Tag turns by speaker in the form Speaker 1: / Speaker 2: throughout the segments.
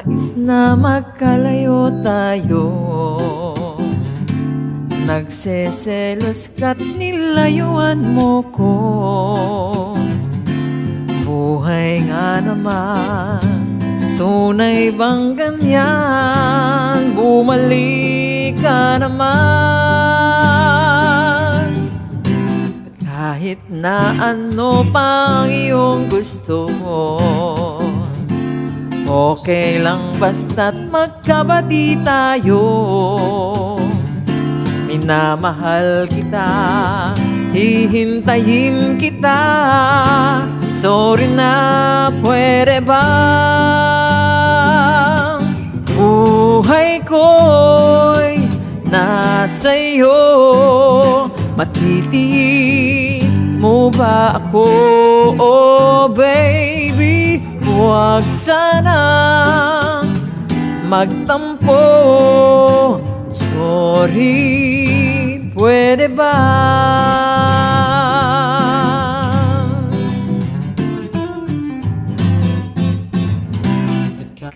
Speaker 1: Nais na magkalayo tayo, nagseselos ka't nilayuan mo ko. Buhay nga naman, tunay bang ganyan? Bumalik ka naman. Kahit na ano pang iyong gusto mo, okay lang basta't magkabati tayo. Minamahal kita, hihintayin kita. Sorry na, pwede ba? Buhay ko'y nasa iyo, matitiis mo ba ako? Oh baby, huwag sanang magtampo. Sorry, pwede ba?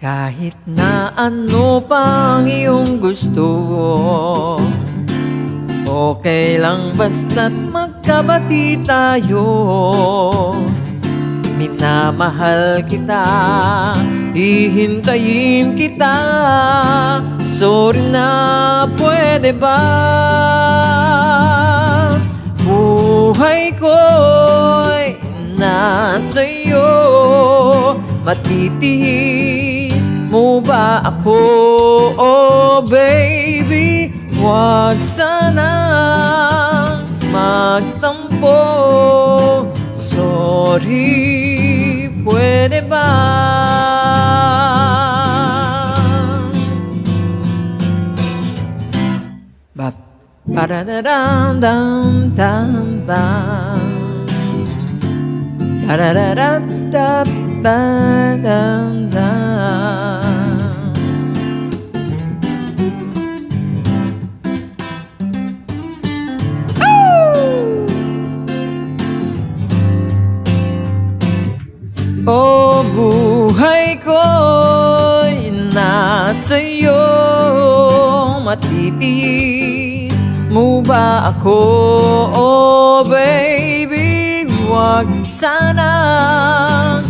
Speaker 1: Kahit na ano pang iyong gusto, okay lang basta't magkabati tayo. Minamahal kita, hihintayin kita. Sorry na, pwede ba? Buhay ko'y nasa iyo, matitiis mo ba ako? Oh baby, huwag sanang magtampo. Sorry, pwede ba? Bap, pa-da-da-dam, dam, dam, bam. Da-da-da-da-da, ba-dam, dam. Oh, buhay ko'y nasa iyo, matitiis mo ba ako? Oh baby, huwag sanang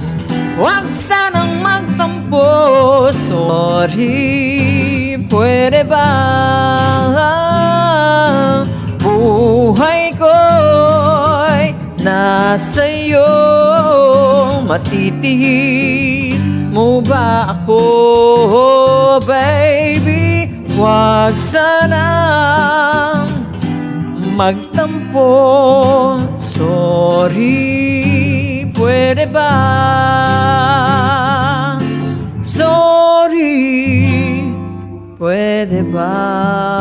Speaker 1: magtampo. Sorry, pwede ba? Buhay ko'y nasa iyo, matitiis mo ba ako? Oh baby, huwag sanang magtampo. Sorry, pwede ba? Sorry, pwede ba?